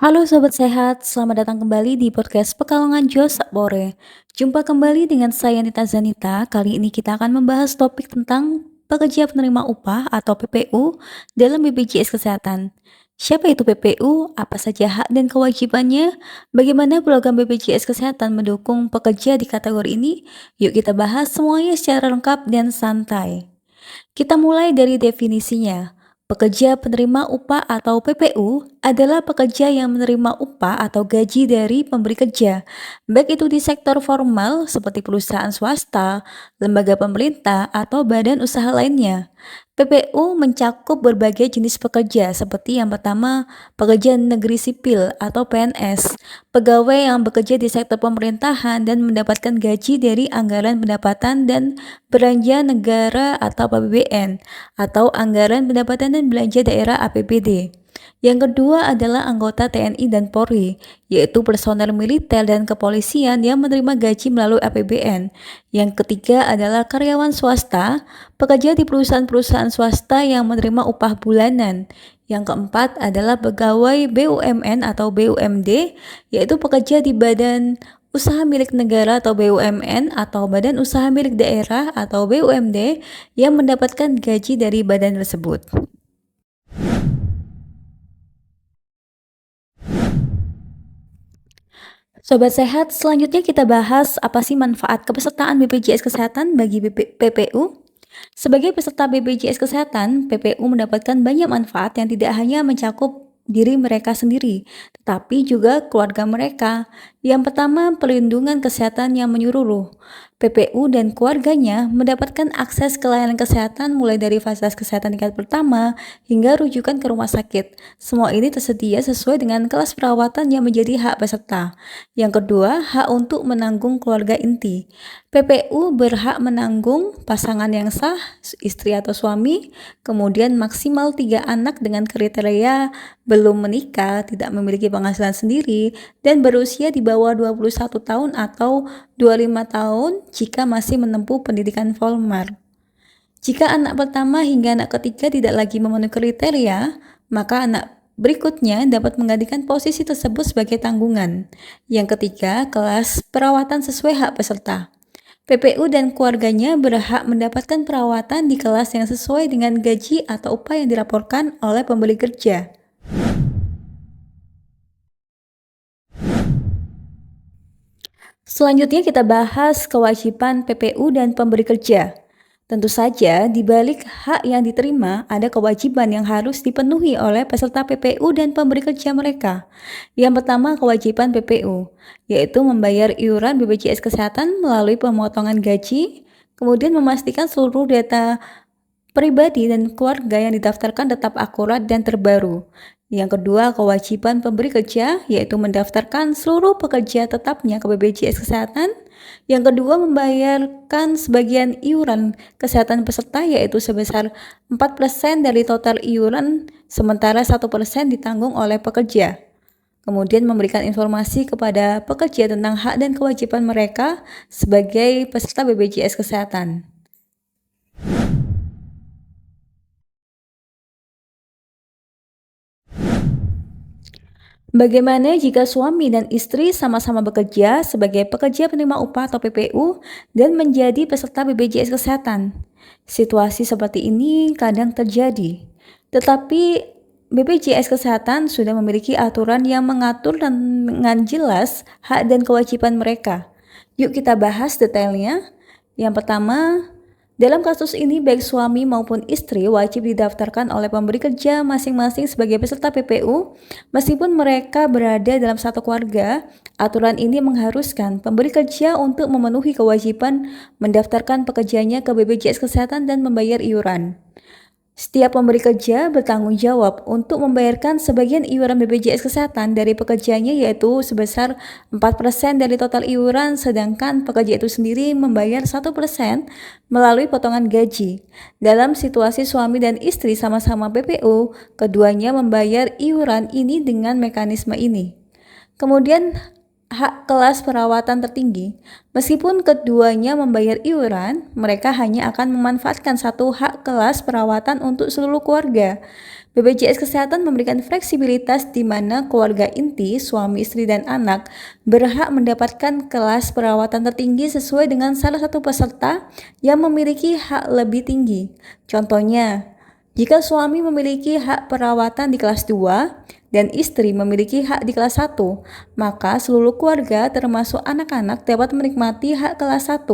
Halo Sobat Sehat, selamat datang kembali di podcast Pekalongan Jo Sapore. Jumpa kembali dengan saya Nita Zanita. Kali ini kita akan membahas topik tentang pekerja penerima upah atau PPU dalam BPJS Kesehatan. Siapa itu PPU? Apa saja hak dan kewajibannya? Bagaimana program BPJS Kesehatan mendukung pekerja di kategori ini? Yuk kita bahas semuanya secara lengkap dan santai. Kita mulai dari definisinya. Pekerja penerima upah atau PPU adalah pekerja yang menerima upah atau gaji dari pemberi kerja, baik itu di sektor formal seperti perusahaan swasta, lembaga pemerintah, atau badan usaha lainnya. PPU mencakup berbagai jenis pekerja seperti yang pertama, pekerja negeri sipil atau PNS, pegawai yang bekerja di sektor pemerintahan dan mendapatkan gaji dari anggaran pendapatan dan belanja negara atau APBN, atau anggaran pendapatan dan belanja daerah APBD. Yang kedua adalah anggota TNI dan Polri, yaitu personel militer dan kepolisian yang menerima gaji melalui APBN. Yang ketiga adalah karyawan swasta, pekerja di perusahaan-perusahaan swasta yang menerima upah bulanan. Yang keempat adalah pegawai BUMN atau BUMD, yaitu pekerja di badan usaha milik negara atau BUMN atau badan usaha milik daerah atau BUMD yang mendapatkan gaji dari badan tersebut. Sobat Sehat, selanjutnya kita bahas apa sih manfaat kepesertaan BPJS Kesehatan bagi PPU. Sebagai peserta BPJS Kesehatan, PPU mendapatkan banyak manfaat yang tidak hanya mencakup diri mereka sendiri, tetapi juga keluarga mereka. Yang pertama, perlindungan kesehatan yang menyeluruh. PPU dan keluarganya mendapatkan akses ke layanan kesehatan mulai dari fasilitas kesehatan tingkat pertama hingga rujukan ke rumah sakit. Semua ini tersedia sesuai dengan kelas perawatan yang menjadi hak peserta. Yang kedua, hak untuk menanggung keluarga inti. PPU berhak menanggung pasangan yang sah, istri atau suami, kemudian maksimal 3 anak dengan kriteria belum menikah, tidak memiliki penghasilan sendiri, dan berusia di bawah 21 tahun atau 25 tahun jika masih menempuh pendidikan formal. Jika anak pertama hingga anak ketiga tidak lagi memenuhi kriteria, maka anak berikutnya dapat menggantikan posisi tersebut sebagai tanggungan. Yang ketiga, kelas perawatan sesuai hak peserta. PPU dan keluarganya berhak mendapatkan perawatan di kelas yang sesuai dengan gaji atau upah yang dilaporkan oleh pemberi kerja. Selanjutnya kita bahas kewajiban PPU dan pemberi kerja. Tentu saja, di balik hak yang diterima, ada kewajiban yang harus dipenuhi oleh peserta PPU dan pemberi kerja mereka. Yang pertama, kewajiban PPU, yaitu membayar iuran BPJS Kesehatan melalui pemotongan gaji, kemudian memastikan seluruh data pribadi dan keluarga yang didaftarkan tetap akurat dan terbaru. Yang kedua, kewajiban pemberi kerja, yaitu mendaftarkan seluruh pekerja tetapnya ke BPJS Kesehatan. Yang kedua, membayarkan sebagian iuran kesehatan peserta, yaitu sebesar 4% dari total iuran, sementara 1% ditanggung oleh pekerja. Kemudian memberikan informasi kepada pekerja tentang hak dan kewajiban mereka sebagai peserta BPJS Kesehatan. Bagaimana jika suami dan istri sama-sama bekerja sebagai pekerja penerima upah atau PPU dan menjadi peserta BPJS Kesehatan? Situasi seperti ini kadang terjadi, tetapi BPJS Kesehatan sudah memiliki aturan yang mengatur dengan jelas hak dan kewajiban mereka. Yuk kita bahas detailnya. Yang pertama, dalam kasus ini, baik suami maupun istri wajib didaftarkan oleh pemberi kerja masing-masing sebagai peserta PPU, meskipun mereka berada dalam satu keluarga. Aturan ini mengharuskan pemberi kerja untuk memenuhi kewajiban mendaftarkan pekerjanya ke BPJS Kesehatan dan membayar iuran. Setiap pemberi kerja bertanggung jawab untuk membayarkan sebagian iuran BPJS Kesehatan dari pekerjanya, yaitu sebesar 4% dari total iuran, sedangkan pekerja itu sendiri membayar 1% melalui potongan gaji. Dalam situasi suami dan istri sama-sama PPU, keduanya membayar iuran ini dengan mekanisme ini. Kemudian hak kelas perawatan tertinggi. Meskipun keduanya membayar iuran, mereka hanya akan memanfaatkan satu hak kelas perawatan untuk seluruh keluarga. BPJS Kesehatan memberikan fleksibilitas di mana keluarga inti, suami, istri, dan anak berhak mendapatkan kelas perawatan tertinggi sesuai dengan salah satu peserta yang memiliki hak lebih tinggi. Contohnya, jika suami memiliki hak perawatan di kelas 2 dan istri memiliki hak di kelas 1, maka seluruh keluarga termasuk anak-anak dapat menikmati hak kelas 1.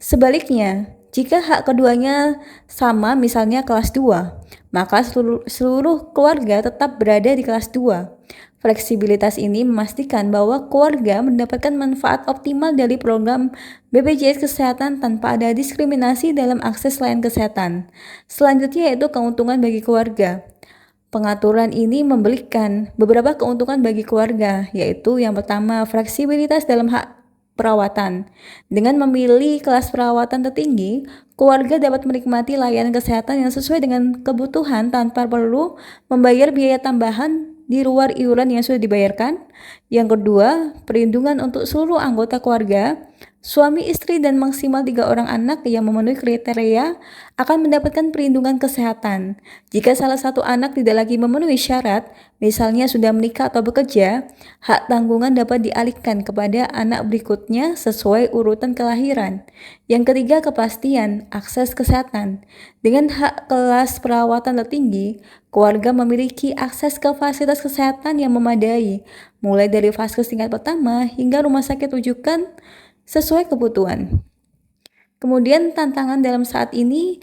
Sebaliknya, jika hak keduanya sama misalnya kelas 2, maka seluruh keluarga tetap berada di kelas 2. Fleksibilitas ini memastikan bahwa keluarga mendapatkan manfaat optimal dari program BPJS Kesehatan tanpa ada diskriminasi dalam akses layanan kesehatan. Selanjutnya yaitu keuntungan bagi keluarga. Pengaturan ini memberikan beberapa keuntungan bagi keluarga, yaitu yang pertama, fleksibilitas dalam hak perawatan. Dengan memilih kelas perawatan tertinggi, keluarga dapat menikmati layanan kesehatan yang sesuai dengan kebutuhan tanpa perlu membayar biaya tambahan di luar iuran yang sudah dibayarkan. Yang kedua, perlindungan untuk seluruh anggota keluarga. Suami, istri, dan maksimal 3 orang anak yang memenuhi kriteria akan mendapatkan perlindungan kesehatan. Jika salah satu anak tidak lagi memenuhi syarat, misalnya sudah menikah atau bekerja, hak tanggungan dapat dialihkan kepada anak berikutnya sesuai urutan kelahiran. Yang ketiga, kepastian akses kesehatan. Dengan hak kelas perawatan tertinggi, keluarga memiliki akses ke fasilitas kesehatan yang memadai, mulai dari vaskes tingkat pertama hingga rumah sakit rujukan sesuai kebutuhan. Kemudian tantangan dalam saat ini,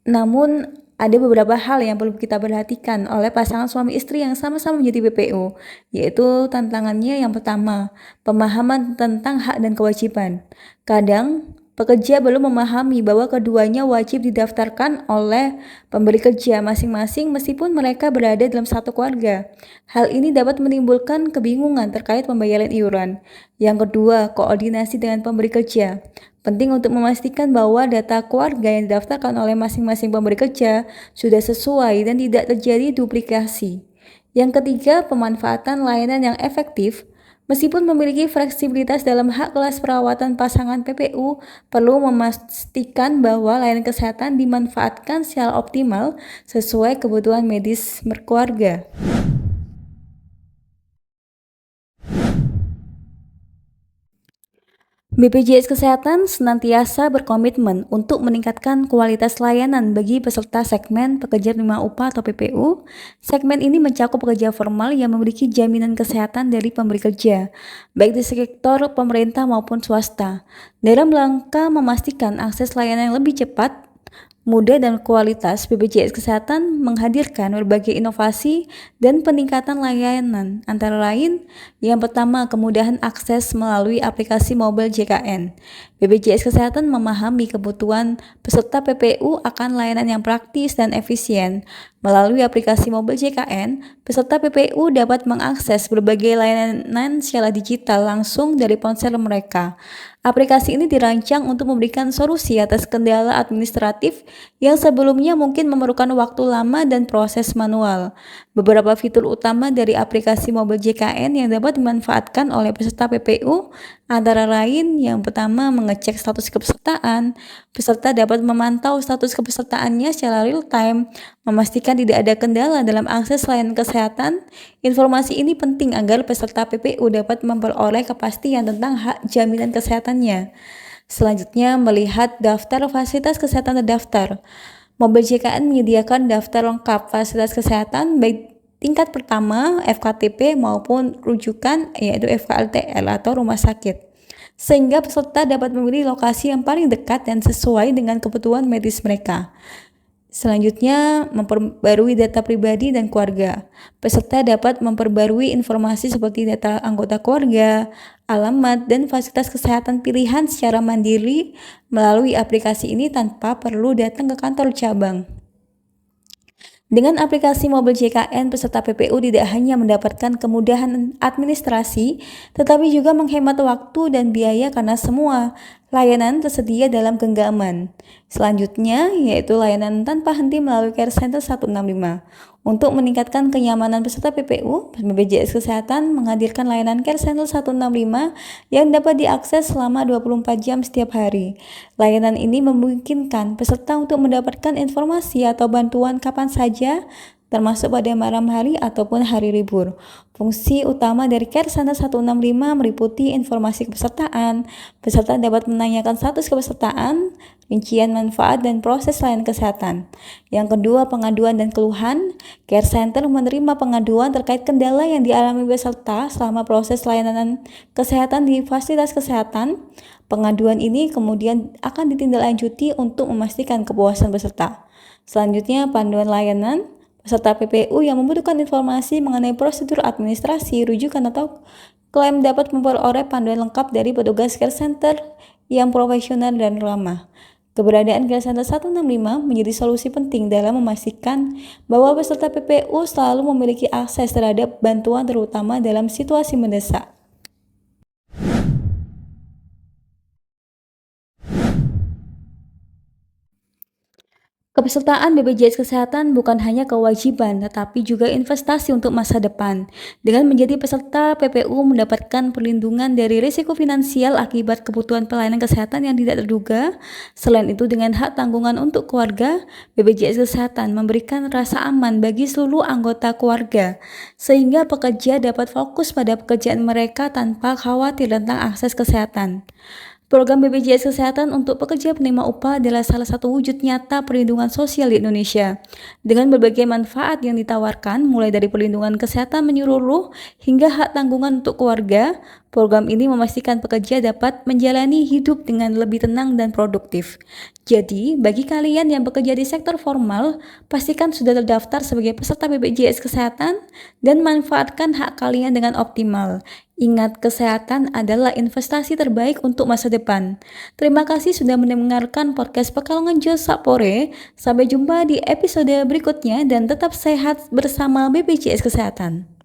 namun ada beberapa hal yang perlu kita perhatikan oleh pasangan suami istri yang sama-sama menjadi PPU, yaitu tantangannya yang pertama, pemahaman tentang hak dan kewajiban. Kadang pekerja belum memahami bahwa keduanya wajib didaftarkan oleh pemberi kerja masing-masing meskipun mereka berada dalam satu keluarga. Hal ini dapat menimbulkan kebingungan terkait pembayaran iuran. Yang kedua, koordinasi dengan pemberi kerja. Penting untuk memastikan bahwa data keluarga yang didaftarkan oleh masing-masing pemberi kerja sudah sesuai dan tidak terjadi duplikasi. Yang ketiga, pemanfaatan layanan yang efektif. Meskipun memiliki fleksibilitas dalam hak kelas perawatan, pasangan PPU perlu memastikan bahwa layanan kesehatan dimanfaatkan secara optimal sesuai kebutuhan medis berkeluarga. BPJS Kesehatan senantiasa berkomitmen untuk meningkatkan kualitas layanan bagi peserta segmen pekerja penerima upah atau PPU. Segmen ini mencakup pekerja formal yang memiliki jaminan kesehatan dari pemberi kerja, baik di sektor pemerintah maupun swasta. Dalam rangka memastikan akses layanan yang lebih cepat, mudah, dan kualitas, BPJS Kesehatan menghadirkan berbagai inovasi dan peningkatan layanan, antara lain, yang pertama, kemudahan akses melalui aplikasi mobile JKN. BPJS Kesehatan memahami kebutuhan peserta PPU akan layanan yang praktis dan efisien. Melalui aplikasi mobile JKN, peserta PPU dapat mengakses berbagai layanan secara digital langsung dari ponsel mereka. Aplikasi ini dirancang untuk memberikan solusi atas kendala administratif yang sebelumnya mungkin memerlukan waktu lama dan proses manual. Beberapa fitur utama dari aplikasi mobile JKN yang dapat dimanfaatkan oleh peserta PPU antara lain, yang pertama, mengecek status kepesertaan. Peserta dapat memantau status kepesertaannya secara real time, memastikan tidak ada kendala dalam akses layanan kesehatan. Informasi ini penting agar peserta PPU dapat memperoleh kepastian tentang hak jaminan kesehatannya. Selanjutnya, melihat daftar fasilitas kesehatan terdaftar. Mobile JKN menyediakan daftar lengkap fasilitas kesehatan baik tingkat pertama FKTP maupun rujukan, yaitu FKLTL atau rumah sakit, sehingga peserta dapat memilih lokasi yang paling dekat dan sesuai dengan kebutuhan medis mereka. Selanjutnya, memperbarui data pribadi dan keluarga. Peserta dapat memperbarui informasi seperti data anggota keluarga, alamat, dan fasilitas kesehatan pilihan secara mandiri melalui aplikasi ini tanpa perlu datang ke kantor cabang. Dengan aplikasi mobile JKN, peserta PPU tidak hanya mendapatkan kemudahan administrasi, tetapi juga menghemat waktu dan biaya karena semua Layanan tersedia dalam genggaman. Selanjutnya, yaitu layanan tanpa henti melalui Care Center 165. Untuk meningkatkan kenyamanan peserta PPU, BPJS Kesehatan menghadirkan layanan Care Center 165 yang dapat diakses selama 24 jam setiap hari. Layanan ini memungkinkan peserta untuk mendapatkan informasi atau bantuan kapan saja, termasuk pada malam hari ataupun hari libur. Fungsi utama dari Care Center 165 meliputi informasi kepesertaan. Peserta dapat menanyakan status kepesertaan, rincian manfaat, dan proses layanan kesehatan. Yang kedua, pengaduan dan keluhan. Care Center menerima pengaduan terkait kendala yang dialami peserta selama proses layanan kesehatan di fasilitas kesehatan. Pengaduan ini kemudian akan ditindaklanjuti untuk memastikan kepuasan peserta. Selanjutnya, panduan layanan. Peserta PPU yang membutuhkan informasi mengenai prosedur administrasi, rujukan, atau klaim dapat memperoleh panduan lengkap dari petugas Care Center yang profesional dan ramah. Keberadaan Care Center 165 menjadi solusi penting dalam memastikan bahwa peserta PPU selalu memiliki akses terhadap bantuan terutama dalam situasi mendesak. Kepesertaan BPJS Kesehatan bukan hanya kewajiban, tetapi juga investasi untuk masa depan. Dengan menjadi peserta, PPU mendapatkan perlindungan dari risiko finansial akibat kebutuhan pelayanan kesehatan yang tidak terduga. Selain itu, dengan hak tanggungan untuk keluarga, BPJS Kesehatan memberikan rasa aman bagi seluruh anggota keluarga, sehingga pekerja dapat fokus pada pekerjaan mereka tanpa khawatir tentang akses kesehatan. Program BPJS Kesehatan untuk pekerja penerima upah adalah salah satu wujud nyata perlindungan sosial di Indonesia. Dengan berbagai manfaat yang ditawarkan, mulai dari perlindungan kesehatan menyeluruh hingga hak tanggungan untuk keluarga, program ini memastikan pekerja dapat menjalani hidup dengan lebih tenang dan produktif. Jadi, bagi kalian yang bekerja di sektor formal, pastikan sudah terdaftar sebagai peserta BPJS Kesehatan dan manfaatkan hak kalian dengan optimal. Ingat, kesehatan adalah investasi terbaik untuk masa depan. Terima kasih sudah mendengarkan podcast Pekalongan Jos Sapore. Sampai jumpa di episode berikutnya dan tetap sehat bersama BPJS Kesehatan.